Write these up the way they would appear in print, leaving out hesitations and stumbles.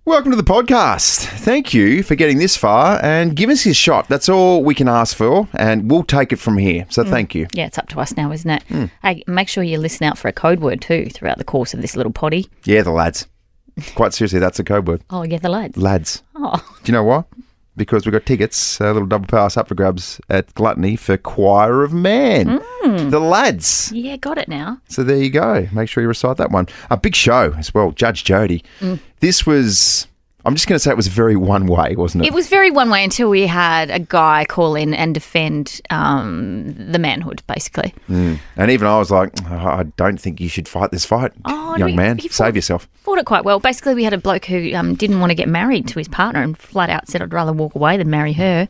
Welcome to the podcast. Thank you for getting this far and give us your shot. That's all we can ask for, and we'll take it from here. So thank you. Yeah, it's up to us now, isn't it? Hey, make sure you listen out for a code word too throughout the course of this little potty. Yeah, the lads. Quite seriously, that's a code word. Oh, yeah, the lads. Lads. Oh. Do you know why? Because we've got tickets, a little double pass up for grabs at Gluteny for Choir of Man. The lads. Yeah, got it now. So there you go. Make sure you recite that one. A big show as well, Judge Jodie. This was, I'm just going to say it was very one way, wasn't it? It was very one way until we had a guy call in and defend the manhood, basically. And even I was like, I don't think you should fight this fight, young man. Save yourself. Fought it quite well. Basically, we had a bloke who didn't want to get married to his partner and flat out said, I'd rather walk away than marry her.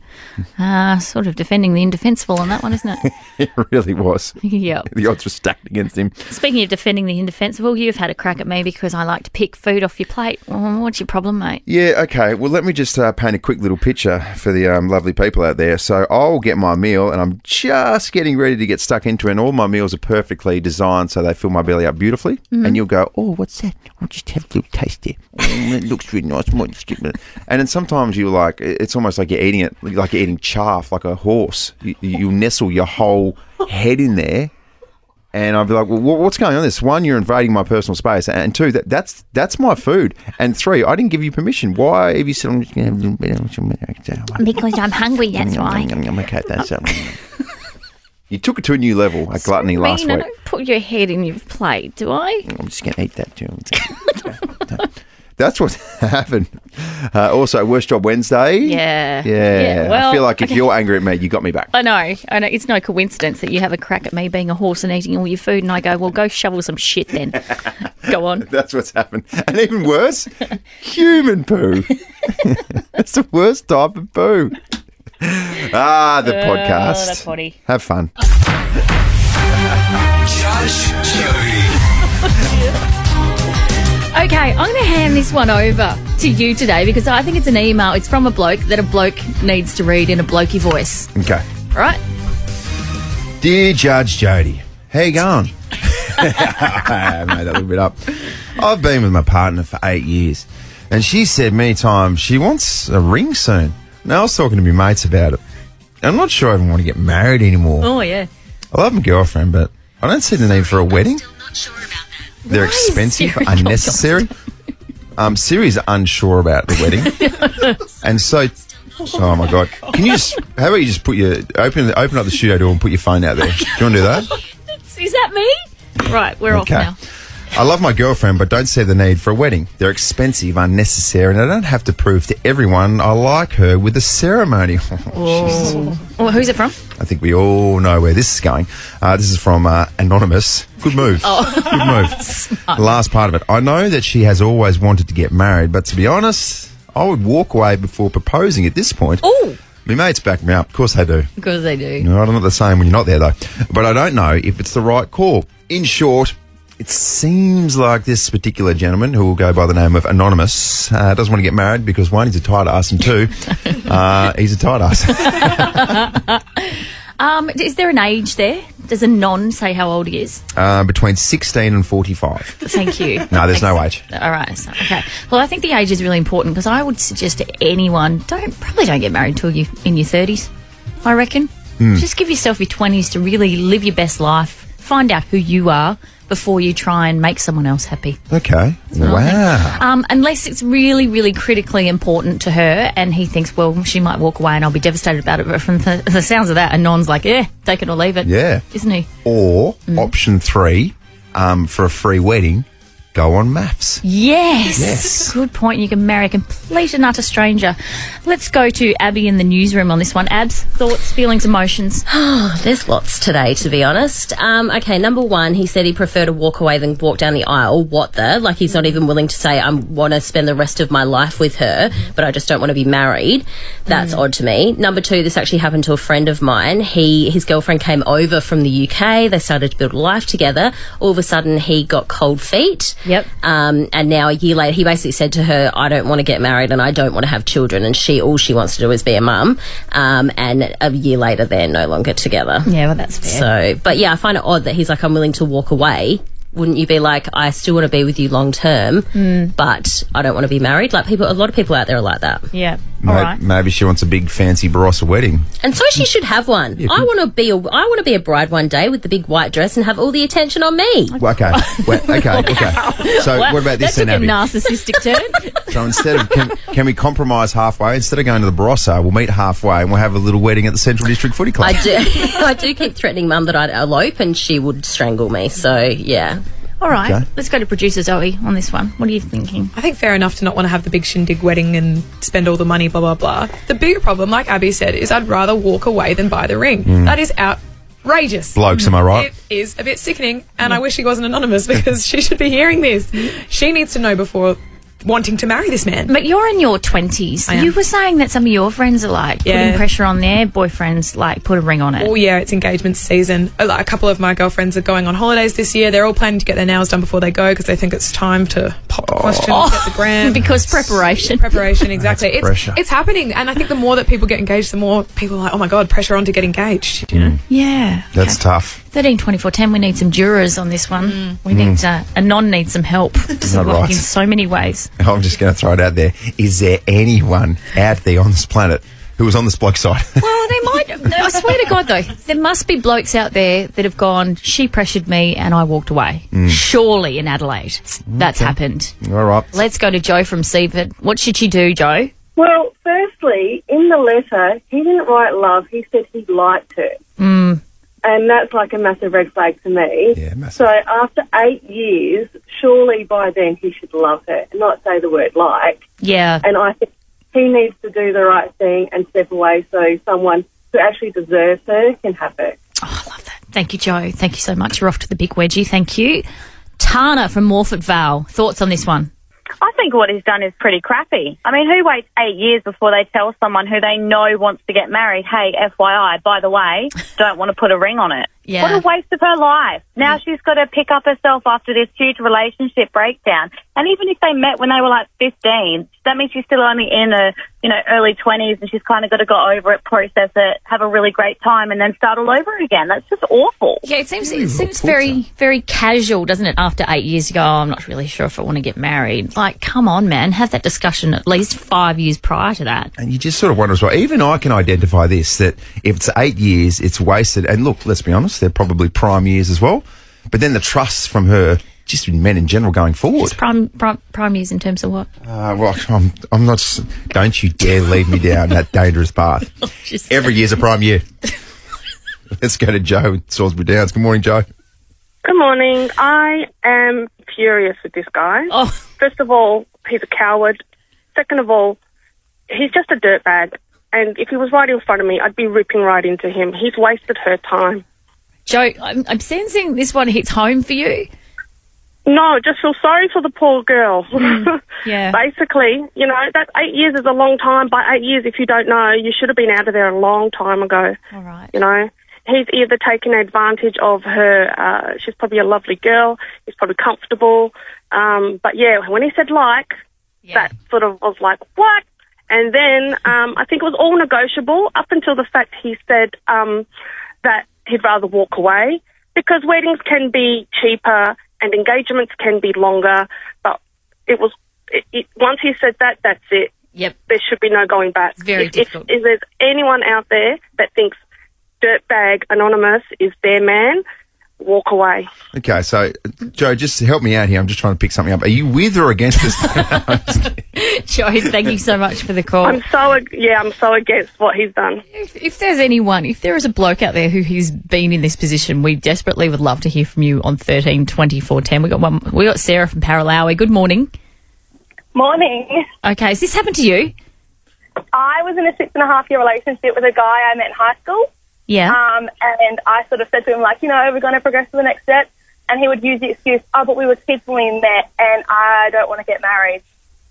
Sort of defending the indefensible on that one, isn't it? It really was. Yeah. The odds were stacked against him. Speaking of defending the indefensible, you've had a crack at me because I like to pick food off your plate. What's your problem, mate? Yeah, okay. Well, let me just paint a quick little picture for the lovely people out there. So I'll get my meal and I'm just getting ready to get stuck into it, and all my meals are perfectly designed so they fill my belly up beautifully. And you'll go, oh, what's that? I'll just have a little taste there. Oh, it looks really nice. Might just give it. And then sometimes you're like, it's almost like you're eating it, like you're eating chaff, like a horse. You nestle your whole head in there. And I'll be like, well, what's going on this? One, you're invading my personal space. And two, that's my food. And three, I didn't give you permission. Why have you said I'm just going to have a little bit? Because I'm hungry, that's why. Okay, that's You took it to a new level at Gluteny last week. I don't put your head in your plate, do I? I'm just going to eat that too. That's what happened. Also, Worst Job Wednesday. Yeah. Well, I feel like if you're angry at me, you got me back. I know. It's no coincidence that you have a crack at me being a horse and eating all your food, and I go, well, go shovel some shit then. Go on. That's what's happened. And even worse, human poo. That's the worst type of poo. The podcast. That's potty. Have fun. Judge Jodie. Okay, I'm going to hand this one over to you today because I think it's an email. It's from a bloke that a bloke needs to read in a blokey voice. Okay. All right? Dear Judge Jodie, how you going? I made that a little bit up. I've been with my partner for 8 years, and she said many times she wants a ring soon. Now, I was talking to my mates about it. I'm not sure I even want to get married anymore. Oh, yeah. I love my girlfriend, but I don't see the need for a wedding. They're expensive, unnecessary. Siri's unsure about the wedding. And so, oh my God. Can you just, how about you just put your, open up the studio door and put your phone out there? Do you want to do that? Is that me? Right, we're off now. I love my girlfriend, but don't see the need for a wedding. They're expensive, unnecessary, and I don't have to prove to everyone I like her with a ceremony. Well, who's it from? I think we all know where this is going. This is from Anonymous. Good move. Good move. Smart. The last part of it. I know that she has always wanted to get married, but to be honest, I would walk away before proposing at this point. Oh. My mates back me up. Of course they do. Of course they do. No, I'm not the same when you're not there, though. But I don't know if it's the right call. In short, it seems like this particular gentleman, who will go by the name of Anonymous, doesn't want to get married because, one, he's a tight ass, and two, he's a tight ass. Is there an age there? Does a non say how old he is? Between 16 and 45. Thank you. No, there's no age. All right. So, okay. Well, I think the age is really important because I would suggest to anyone, probably don't get married until you're in your 30s, I reckon. Just give yourself your 20s to really live your best life, find out who you are before you try and make someone else happy. Okay. Wow. Unless it's really, really critically important to her and he thinks, well, she might walk away and I'll be devastated about it. But from the sounds of that, a non's like, take it or leave it. Yeah. Isn't he? Or option 3, for a free wedding, go on maths. Yes. Good point. You can marry a complete and utter stranger. Let's go to Abby in the newsroom on this one. Abs, thoughts, feelings, emotions? There's lots today, to be honest. Okay, number one, he said he'd prefer to walk away than walk down the aisle. What the? Like, he's not even willing to say, I want to spend the rest of my life with her, but I just don't want to be married. That's odd to me. Number two, this actually happened to a friend of mine. His girlfriend came over from the UK. They started to build a life together. All of a sudden, he got cold feet. Yep. And now a year later, he basically said to her, I don't want to get married and I don't want to have children. And all she wants to do is be a mum. And a year later, they're no longer together. Yeah, well, that's fair. So, but yeah, I find it odd that he's like, I'm willing to walk away wouldn't you be like, I still want to be with you long term, but I don't want to be married? Like a lot of people out there are like that. Yeah. All right. Maybe she wants a big fancy Barossa wedding. And so she should have one. I want to be a bride one day with the big white dress and have all the attention on me. Well, okay. So what about this then, Abby? That's a narcissistic turn. So instead of, can we compromise halfway? Instead of going to the Barossa, we'll meet halfway and we'll have a little wedding at the Central District Footy Club. I do keep threatening Mum that I'd elope and she would strangle me. So, yeah. All right, Okay. let's go to producer Zoe on this one. What are you thinking? I think fair enough to not want to have the big shindig wedding and spend all the money, blah, blah, blah. The bigger problem, like Abby said, is I'd rather walk away than buy the ring. That is outrageous. Blokes, am I right? It is a bit sickening, and I wish he wasn't anonymous because she should be hearing this. She needs to know before wanting to marry this man. But you're in your 20s. I am. You were saying that some of your friends are like putting pressure on their boyfriends, like put a ring on it. Oh, yeah, it's engagement season. A couple of my girlfriends are going on holidays this year. They're all planning to get their nails done before they go because they think it's time to pop the question, get the gram. Because preparation. Preparation, exactly. pressure. It's happening, and I think the more that people get engaged, the more people are like, oh my God, pressure on to get engaged, you know? Yeah. That's tough. 13, 24, 10, we need some jurors on this one. We need, Anon needs some help. It's Not right. in so many ways. I'm just going to throw it out there. Is there anyone out there on this planet who was on this bloke's side? Well, they might. I swear to God, though, there must be blokes out there that have gone, she pressured me and I walked away. Surely in Adelaide. That's happened. All right. Let's go to Joe from Seaford. What should she do, Joe? Well, firstly, in the letter, he didn't write love. He said he liked her. And that's like a massive red flag to me. Yeah, massive. So after 8 years, surely by then he should love her and not say the word like. Yeah. And I think he needs to do the right thing and step away so someone who actually deserves her can have her. Oh, I love that. Thank you, Joe. Thank you so much. You're off to the big wedgie. Thank you. Tana from Morford Vale. Thoughts on this one? I think what he's done is pretty crappy. I mean, who waits 8 years before they tell someone who they know wants to get married, hey, FYI, by the way, don't want to put a ring on it? Yeah. What a waste of her life. Now she's got to pick up herself after this huge relationship breakdown. And even if they met when they were like 15, that means she's still only in her, early 20s and she's kind of got to go over it, process it, have a really great time and then start all over again. That's just awful. Yeah, it seems very, very casual, doesn't it? After 8 years to go, I'm not really sure if I want to get married. Like, come on, man, have that discussion at least 5 years prior to that. And you just sort of wonder as well, even I can identify this, that if it's 8 years, it's wasted. And look, let's be honest, they're probably prime years as well. But then the trust from her, just in men in general going forward. Just prime years in terms of what? Well, I'm not, don't you dare lead me down that dangerous path. Every year's a prime year. Let's go to Joe in Salisbury Downs. Good morning, Joe. Good morning. I am furious with this guy. Oh. First of all, he's a coward. Second of all, he's just a dirtbag. And if he was right in front of me, I'd be ripping right into him. He's wasted her time. Joe, I'm sensing this one hits home for you. No, just feel sorry for the poor girl. Yeah. Basically, that 8 years is a long time. By 8 years, if you don't know, you should have been out of there a long time ago. All right. He's either taken advantage of her, she's probably a lovely girl, he's probably comfortable, but yeah, when he said that sort of was like, what? And then I think it was all negotiable up until the fact he said that he'd rather walk away because weddings can be cheaper and engagements can be longer, but once he said that, that's it. Yep. There should be no going back. It's very difficult. If there's anyone out there that thinks Dirtbag Anonymous is their man, walk away. Okay, so, Joe, just help me out here. I'm just trying to pick something up. Are you with or against this? Joe, thank you so much for the call. I'm so against what he's done. If there's anyone, if there is a bloke out there who has been in this position, we desperately would love to hear from you on 13 24 10. We got Sarah from Paralawi. Good morning. Morning. Okay, has this happened to you? I was in a 6.5-year relationship with a guy I met in high school. Yeah. And I sort of said to him, we're going to progress to the next step. And he would use the excuse, but we were kids when we met and I don't want to get married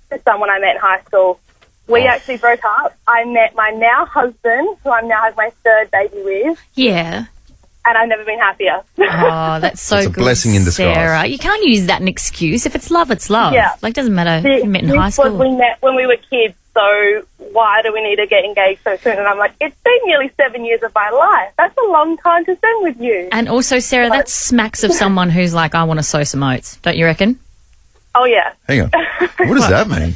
to someone I met in high school. We actually broke up. I met my now husband, who I'm now have my third baby with. Yeah. And I've never been happier. Oh, that's so It's a good, blessing in disguise. Sarah. You can't use that an excuse. If it's love, it's love. Yeah. Like, doesn't matter if you met in high school. We met when we were kids, so why do we need to get engaged so soon? And I'm like, it's been nearly 7 years of my life. That's a long time to spend with you. And also, Sarah, that smacks of someone who's like, I want to sow some oats. Don't you reckon? Oh, yeah. Hang on. What does that mean?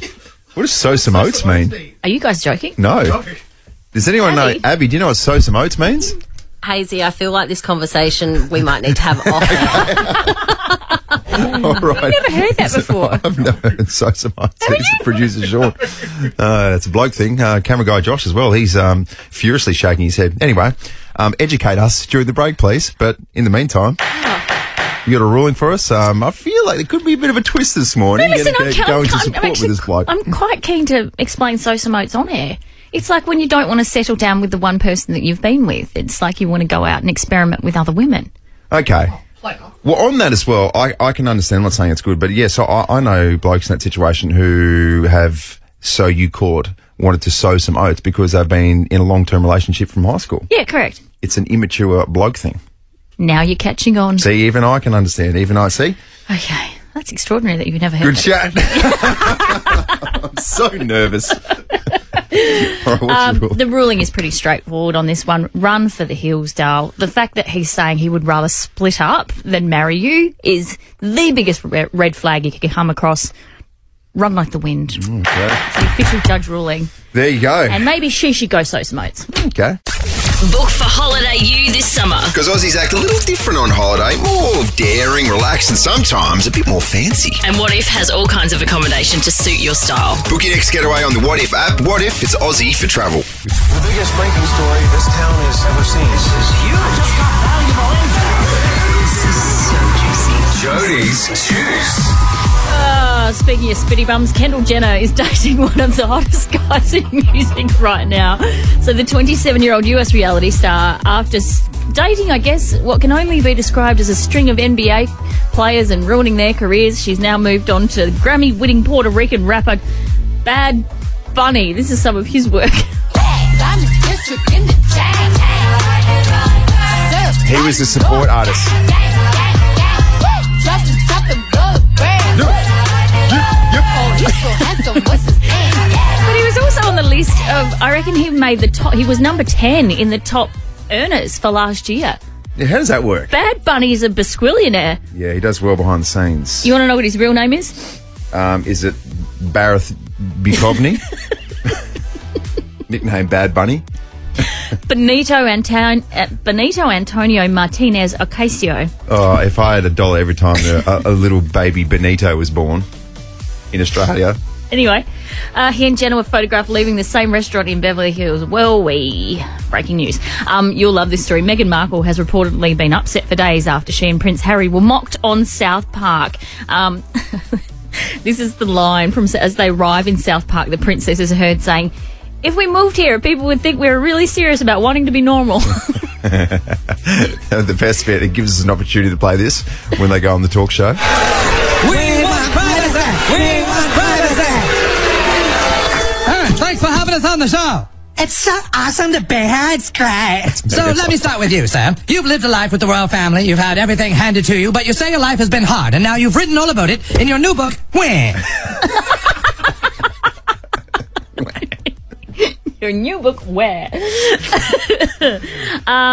What does sow some oats mean? Are you guys joking? No. Does anyone know? Abby, do you know what sow some oats means? Hazy, I feel like this conversation we might need to have off air. All right. I've never heard that before. I've never heard sow some oats. It's producer Sean. It's a bloke thing. Camera guy Josh as well. He's furiously shaking his head. Anyway, educate us during the break, please. But in the meantime... You got a ruling for us? I feel like there could be a bit of a twist this morning. No, listen, going to support with this bloke. I'm quite keen to explain sow some oats on air. It's like when you don't want to settle down with the one person that you've been with. It's like you want to go out and experiment with other women. Okay. Well, on that as well, I can understand. I'm not saying it's good, but yes, I know blokes in that situation who have, so you caught, wanted to sow some oats because they've been in a long-term relationship from high school. Yeah, correct. It's an immature bloke thing. Now you're catching on. See, even I can understand. Even I see. Okay. That's extraordinary that you've never heard Good chat. I'm so nervous. All right, the ruling is pretty straightforward on this one. Run for the hills, Dale. The fact that he's saying he would rather split up than marry you is the biggest red flag you could come across. Run like the wind. Okay. It's the official judge ruling. There you go. And maybe she should go sow some oats. Okay. Book for Holiday U this summer. Because Aussies act a little different on holiday. More daring, relaxed, and sometimes a bit more fancy. And What If has all kinds of accommodation to suit your style. Book your next getaway on the What If app. What If it's Aussie for travel. The biggest breaking story this town has ever seen. This is huge. I just got valuable info. This is so juicy. Jodies Juice. Speaking of spitty bums, Kendall Jenner is dating one of the hottest guys in music right now. So the 27-year-old US reality star, after dating, I guess, what can only be described as a string of NBA players and ruining their careers, she's now moved on to Grammy-winning Puerto Rican rapper Bad Bunny. This is some of his work. He was the support artist. But he was also on the list of, I reckon he made the top, he was number 10 in the top earners for last year. Yeah, how does that work? Bad Bunny is a basquillionaire. Yeah, he does well behind the scenes. You want to know what his real name is? Is it Bareth Bikovny? Nickname Bad Bunny? Benito Antonio Martinez Ocasio. Oh, if I had $1 every time a little baby Benito was born in Australia. Anyway, he and Jenna were photographed leaving the same restaurant in Beverly Hills. Well, breaking news. You'll love this story. Meghan Markle has reportedly been upset for days after she and Prince Harry were mocked on South Park. This is the line from as they arrive in South Park. The princess is heard saying, "If we moved here, people would think we were really serious about wanting to be normal." The best bit, it gives us an opportunity to play this when they go on the talk show. We want privacy! We want privacy! Thanks for having us on the show. It's so awesome to be here. It's great. So let me start with you, Sam. You've lived a life with the royal family. You've had everything handed to you, but you say your life has been hard, and now you've written all about it in your new book, When. Your new book, Where?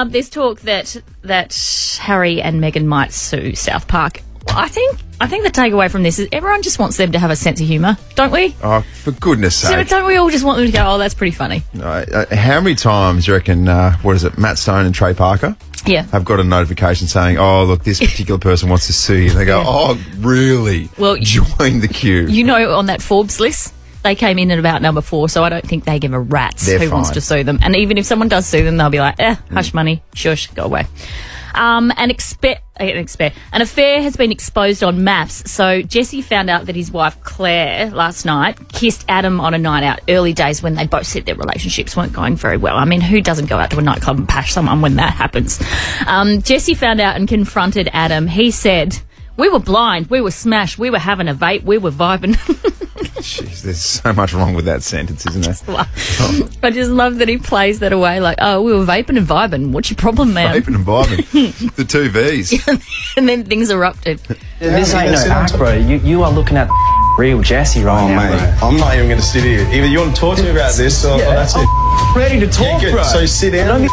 There's talk that Harry and Meghan might sue South Park. I think the takeaway from this is everyone just wants them to have a sense of humour, don't we? Oh, for goodness sake. Don't we all just want them to go, oh, that's pretty funny? How many times do you reckon, Matt Stone and Trey Parker? Yeah. Have got a notification saying, oh, look, this particular person wants to sue you. And they go, oh, really? Well, join the queue. You know, on that Forbes list, they came in at about number 4, so I don't think they give a rat's who wants to sue them. And even if someone does sue them, they'll be like, hush money, shush, go away. An affair has been exposed on Maps. So Jesse found out that his wife Claire last night kissed Adam on a night out, early days when they both said their relationships weren't going very well. I mean, who doesn't go out to a nightclub and pash someone when that happens? Jesse found out and confronted Adam. He said, "We were blind, we were smashed, we were having a vape, we were vibing." Jeez, there's so much wrong with that sentence, isn't there? I just love that he plays that away like, oh, we were vaping and vibing. What's your problem, man? Vaping and vibing. The two Vs. And then things erupted. This ain't no act, bro. You are looking at real Jesse right now, mate, bro. I'm not even going to sit here. Either you want to talk to me about this or that's it. I'm ready to talk, good. bro. So sit down.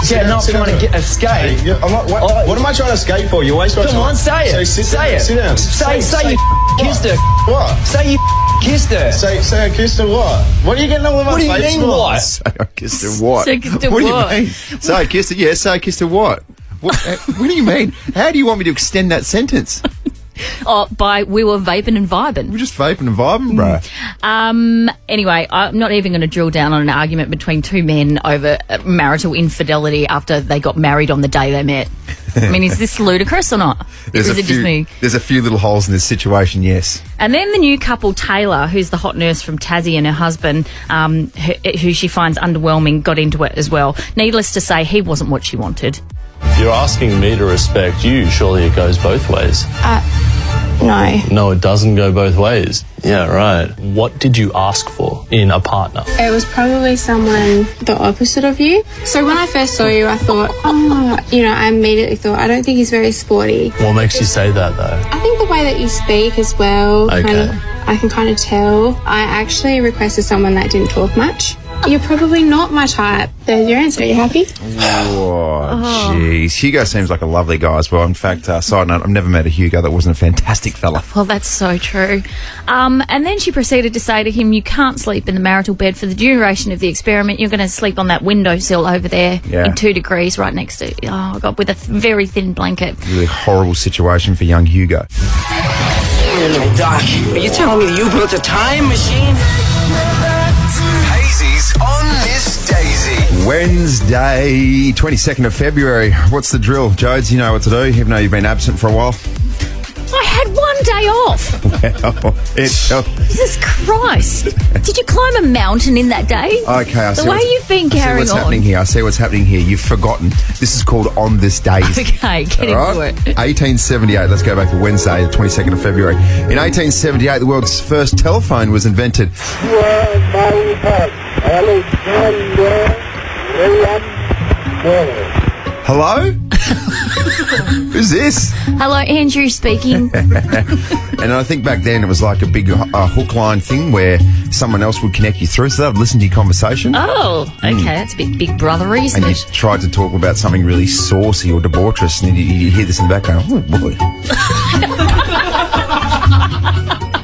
Yeah, not trying to escape. Hey, I'm not, what am I trying to escape for? You waste my time. Come on, say it. So say it. Sit down. Say you kissed her. What? Say you kissed her. Say I kissed her what? What are you getting all of my face? What do you mean what? Say I kissed her what? Say I kissed her what do what? you mean? Say I kissed her, yeah, say I kissed her what? What do you mean? How do you want me to extend that sentence? Oh, we were vaping and vibing. We're just vaping and vibing, bro. Anyway, I'm not even going to drill down on an argument between two men over marital infidelity after they got married on the day they met. I mean, is this ludicrous or not? There's a few little holes in this situation, yes. And then the new couple, Taylor, who's the hot nurse from Tassie, and her husband, who she finds underwhelming, got into it as well. Needless to say, he wasn't what she wanted. You're asking me to respect you. Surely it goes both ways. No. No, it doesn't go both ways. Yeah, right. What did you ask for in a partner? It was probably someone the opposite of you. So when I first saw you, I thought, I immediately thought, I don't think he's very sporty. What makes you say that, though? I think the way that you speak as well, Okay. I can kind of tell. I actually requested someone that didn't talk much. You're probably not my type. There's your answer. Are you happy? Oh, jeez. Hugo seems like a lovely guy as well. In fact, side note, I've never met a Hugo that wasn't a fantastic fella. Well, that's so true. And then she proceeded to say to him, you can't sleep in the marital bed for the duration of the experiment. You're going to sleep on that windowsill over there in 2 degrees right next to, oh, God, with a very thin blanket. Really horrible situation for young Hugo. Doc, are you telling me that you built a time machine? Hayesy on Miss Daysey. Wednesday, 22nd of February. What's the drill, Jodes? You know what to do, even though you've been absent for a while. I had 1 day off. Well, Jesus Christ. Did you climb a mountain in that day? Okay, I see. The way you've been carrying on. I see what's happening here. You've forgotten. This is called On This Days. Okay, get into it. 1878. Let's go back to Wednesday, the 22nd of February. In 1878, the world's first telephone was invented. Hello? Who's this? Hello, Andrew speaking. And I think back then it was like a big hook line thing where someone else would connect you through, so they'd listen to your conversation. Oh, okay, that's a bit big brothery, isn't and it? you tried to talk about something really saucy or debaucherous, and you hear this in the background. Oh, boy.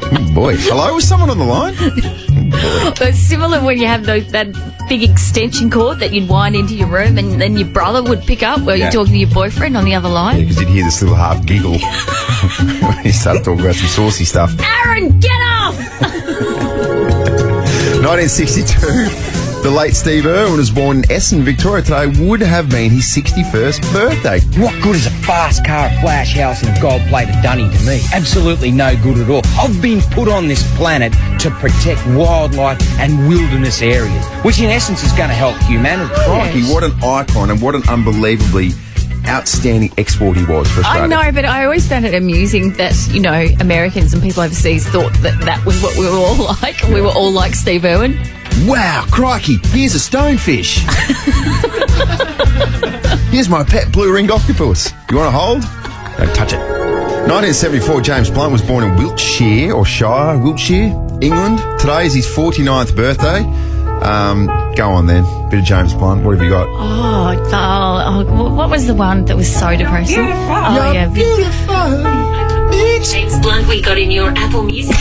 Oh, boy. Hello? Is someone on the line? It's similar when you have that big extension cord that you'd wind into your room and then your brother would pick up while you're talking to your boyfriend on the other line. Yeah, because you'd hear this little half giggle when you started talking about some saucy stuff. Aaron, get off! 1962. The late Steve Irwin was born in Essen, Victoria. Today would have been his 61st birthday. What good is a fast car, a flash house and a gold-plated dunny to me? Absolutely no good at all. I've been put on this planet to protect wildlife and wilderness areas, which in essence is going to help humanity. Crikey, what an icon and what an unbelievably outstanding export he was for Australia. I know, but I always found it amusing that, Americans and people overseas thought that was what we were all like. We were all like Steve Irwin. Wow, crikey, here's a stonefish. Here's my pet blue-ringed octopus. You want to hold? Don't touch it. 1974, James Blunt was born in Wiltshire, England. Today is his 49th birthday. Go on then. Bit of James Blunt. What have you got? Oh, what was the one that was so depressing? Beautiful. Oh, yeah. Beautiful. James Blunt, we got in your Apple Music.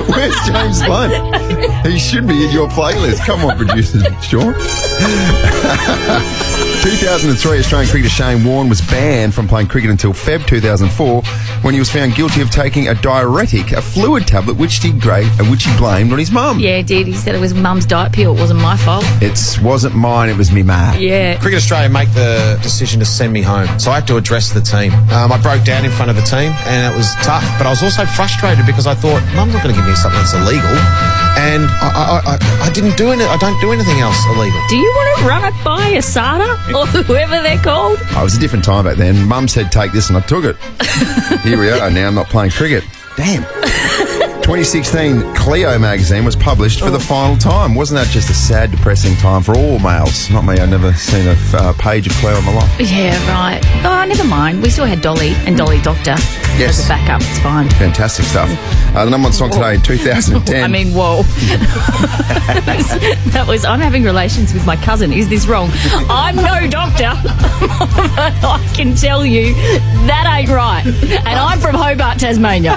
Where's James Blunt? He should be in your playlist. Come on, producer Sean. 2003, Australian cricketer Shane Warne was banned from playing cricket until Feb 2004 when he was found guilty of taking a diuretic, a fluid tablet, which he blamed on his mum. Yeah, he did. He said it was mum's diet pill. It wasn't my fault. It wasn't mine, it was me ma. Yeah. Cricket Australia make the decision to send me home, so I had to address the team. I broke down in front of the team, and it was tough, but I was also frustrated because I thought, Mum's not going to give me something that's illegal, and I didn't do it. I don't do anything else illegal. Do you want to run it by Asada or whoever they're called? Oh, it was a different time back then. Mum said, take this, and I took it. Here we are now. I'm not playing cricket. Damn. 2016 Clio magazine was published for the final time. Wasn't that just a sad, depressing time for all males? Not me. I've never seen a page of Clio in my life. Yeah, right. Oh, never mind. We still had Dolly and Dolly Doctor as a backup. It's fine. Fantastic stuff. The number one song today in 2010. I mean, whoa. that was, I'm having relations with my cousin. Is this wrong? I'm no doctor. But I can tell you that ain't right. And I'm from Hobart, Tasmania.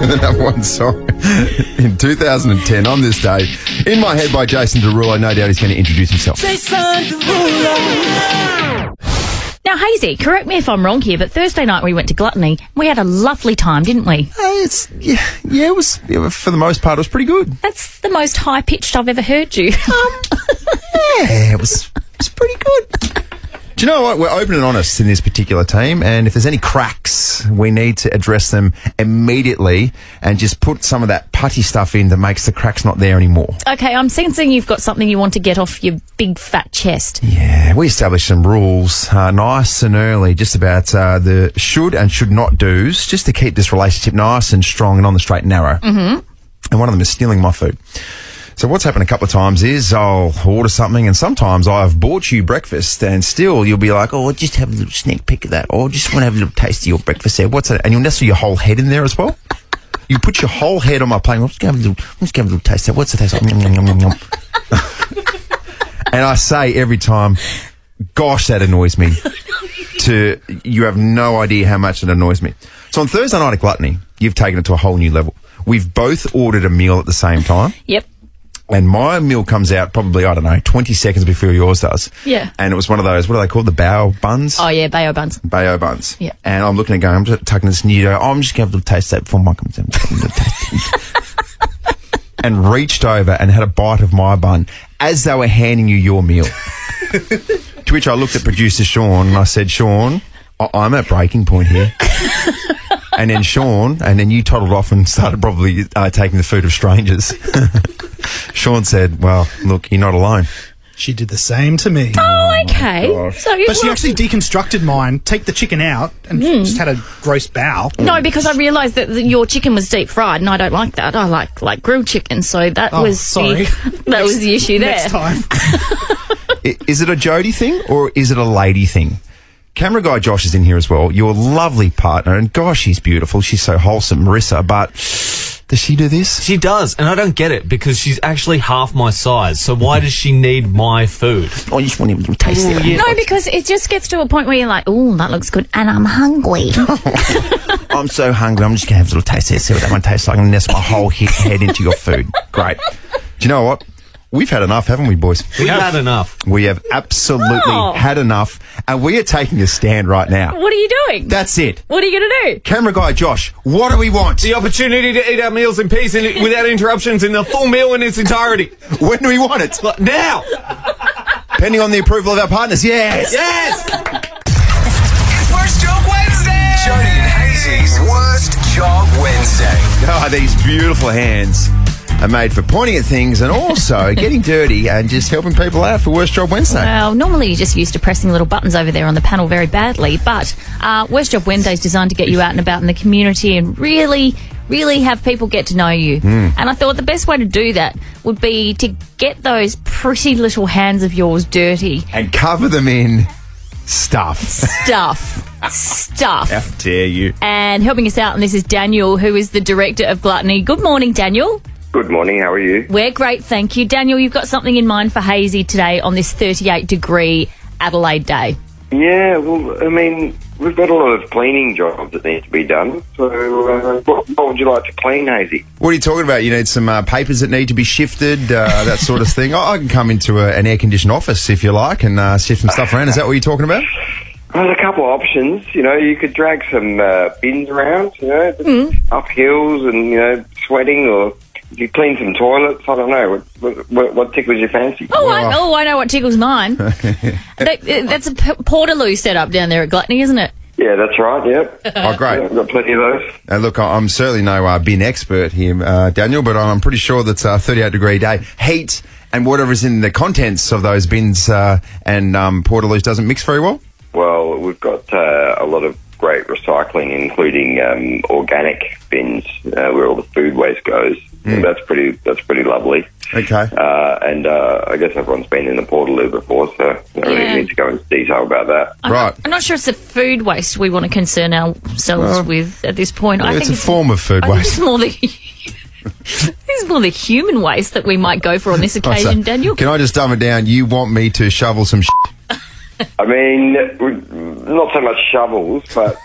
The number one song in 2010 on this day. In My Head by Jason Derulo. No doubt he's going to introduce himself. Now, Hayesy, correct me if I'm wrong here, but Thursday night we went to Gluteny. We had a lovely time, didn't we? It was, for the most part, it was pretty good. That's the most high-pitched I've ever heard you. Yeah, it was pretty good. Do you know what? We're open and honest in this particular team, and if there's any cracks, we need to address them immediately and just put some of that putty stuff in that makes the cracks not there anymore. Okay, I'm sensing you've got something you want to get off your big fat chest. Yeah, we established some rules nice and early just about the should and should not do's, just to keep this relationship nice and strong and on the straight and narrow. Mm-hmm. And one of them is stealing my food. So what's happened a couple of times is I'll order something, and sometimes I've bought you breakfast and still you'll be like, oh, just have a little sneak peek of that, or just want to have a little taste of your breakfast there. What's that? And you'll nestle your whole head in there as well. You put your whole head on my plate. I'm just going to have a little taste of that. What's the taste like? Yum, yum, yum, yum. And I say every time, gosh, that annoys me. You have no idea how much it annoys me. So on Thursday night at Gluteny, you've taken it to a whole new level. We've both ordered a meal at the same time. Yep. And my meal comes out probably, 20 seconds before yours does. Yeah. And it was one of those, what are they called? The bao buns? Oh, yeah, bao buns. Bao buns. Yeah. And I'm looking at going, I'm just tucking this new, I'm just going to have a little taste of that before mine comes in. And reached over and had a bite of my bun as they were handing you your meal. To which I looked at producer Sean and I said, Sean, I'm at breaking point here. And then Sean, and then you toddled off and started probably taking the food of strangers. Sean said, well, look, you're not alone. She did the same to me. Oh, okay. But she actually deconstructed mine, take the chicken out, and just had a gross bow. No, because I realised that your chicken was deep fried, and I don't like that. I like grilled chicken, so that was the issue there. Next time. Is it a Jodie thing or is it a lady thing? Camera guy Josh is in here as well. Your lovely partner, and gosh, she's beautiful. She's so wholesome, Marissa, but does she do this? She does, and I don't get it because she's actually half my size. So why does she need my food? Oh, you just want to taste it. Yeah. No, because it just gets to a point where you're like, oh, that looks good, and I'm hungry. I'm so hungry. I'm just going to have a little taste here, see what that one tastes like, and nestle my whole head into your food. Great. Do you know what? We've had enough, haven't we, boys? We've had enough. We have absolutely had enough, and we are taking a stand right now. What are you doing? That's it. What are you going to do? Camera guy Josh, what do we want? The opportunity to eat our meals in peace and without interruptions in the full meal in its entirety. When do we want it? Now! Pending on the approval of our partners, yes! Yes! Worst Job Wednesday! Jodie and Hayes's Worst Job Wednesday. Oh, these beautiful hands are made for pointing at things and also getting dirty and just helping people out for Worst Job Wednesday. Well, normally you're just used to pressing little buttons over there on the panel very badly, but Worst Job Wednesday is designed to get you out and about in the community and really have people get to know you. And I thought the best way to do that would be to get those pretty little hands of yours dirty. And cover them in stuff. Stuff. How dare you. And helping us out, and this is Daniel, who is the director of Gluteny. Good morning, Daniel. Good morning, how are you? We're great, thank you. Daniel, you've got something in mind for Hayesy today on this 38-degree Adelaide day. Yeah, well, I mean, we've got a lot of cleaning jobs that need to be done. So what would you like to clean, Hayesy? What are you talking about? You need some papers that need to be shifted, that sort of thing. I can come into an air-conditioned office, if you like, and shift some stuff around. Is that what you're talking about? Well, there's a couple of options. You know, you could drag some bins around, up hills and, sweating, or if you clean some toilets, I don't know. What tickles your fancy? I know what tickles mine. That's a Portaloo set up down there at Gluteny, isn't it? Yeah, that's right, yep. Oh, great. Yeah, I've got plenty of those. Look, I'm certainly no bin expert here, Daniel, but I'm pretty sure that's a 38-degree day. Heat and whatever's in the contents of those bins and Portaloos doesn't mix very well? Well, we've got a lot of great recycling recycling, including organic bins where all the food waste goes. That's pretty lovely. Okay. And I guess everyone's been in the Portaloo before, so I don't really need to go into detail about that. I'm not sure it's the food waste we want to concern ourselves with at this point. I It's think a form of food waste. It's more the human waste that we might go for on this occasion, Daniel. Can I just dumb it down? You want me to shovel some shit? I mean, not so much shovels, but,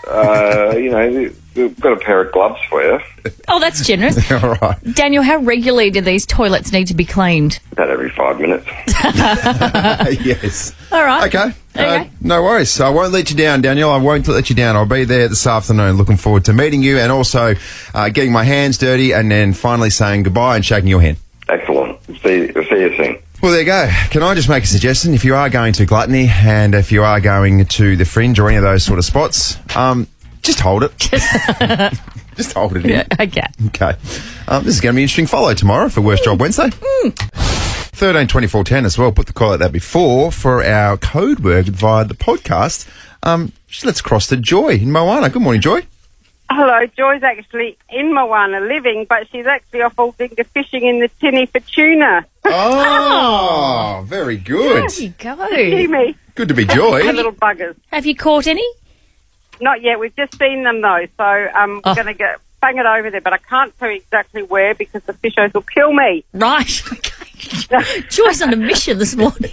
we've got a pair of gloves for you. Oh, that's generous. All right. Daniel, how regularly do these toilets need to be cleaned? About every 5 minutes. Yes. All right. Okay. No worries. So I won't let you down, Daniel. I won't let you down. I'll be there this afternoon. Looking forward to meeting you and also getting my hands dirty and then finally saying goodbye and shaking your hand. Excellent. See you soon. Well, there you go. Can I just make a suggestion? If you are going to Gluteny and if you are going to the Fringe or any of those sort of spots, just hold it. Just hold it in. Yeah, okay. Okay. This is going to be an interesting follow tomorrow for Worst Job Wednesday. 132410 as well. Put the call out there before for our code word via the podcast. Let's cross to Joy in Moana. Good morning, Joy. Hello, Joy's actually in Moana living, but she's actually off all finger fishing in the tinny for tuna. Oh, very good. There you go. See me. Good to be Joy. The little buggers. Have you caught any? Not yet. We've just seen them, though, so we're going to bang it over there, but I can't tell you exactly where because the fishers will kill me. Right. Okay. Joy's on a mission this morning.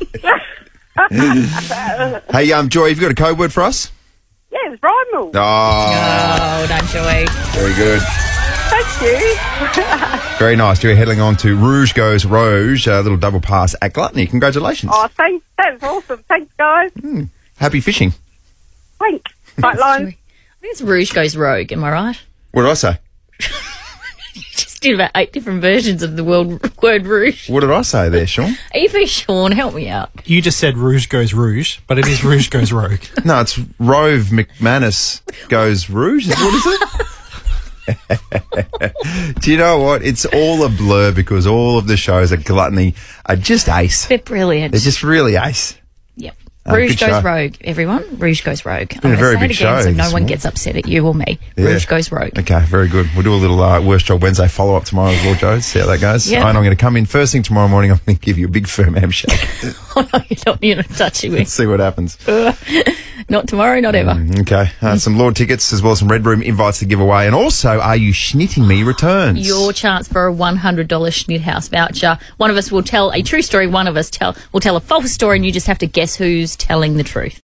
Hey, Joy, have you got a code word for us? Yes, Rymel. Oh, done, Joy. Very good. Thank you. Very nice. You're heading on to Rouge Goes Rouge, a little double pass at Gluteny. Congratulations. Oh, thanks. That's awesome. Thanks, guys. Happy fishing. Thanks. Right, line. I think it's Rouge Goes Rogue, am I right? What did I say? You just did about 8 different versions of the word rouge. What did I say there, Sean? Even Sean, help me out. You just said Rouge Goes Rouge, but it is Rouge Goes Rogue. No, it's Rove McManus Goes Rouge. What is it? Do you know what? It's all a blur because all of the shows at Gluteny are just ace. They're brilliant. They're just really ace. Yep. Rouge good Goes show. Rogue, everyone. Rouge Goes Rogue. Been a very big show so no this one morning. gets upset at you or me. Yeah. Rouge Goes Rogue. Okay, very good. We'll do a little Worst Job Wednesday follow-up tomorrow with Lord Jones, see how that goes. Yeah. And I'm going to come in first thing tomorrow morning. I'm going to give you a big firm handshake. Oh, no, you're not touching me. Let's see what happens. Not tomorrow, not ever. Okay. Some Lord tickets as well as some Red Room invites to give away. And also, Are You Schnitting Me returns. Your chance for a $100 Schnit House voucher. One of us will tell a true story, one of us will tell a false story, and you just have to guess who's telling the truth.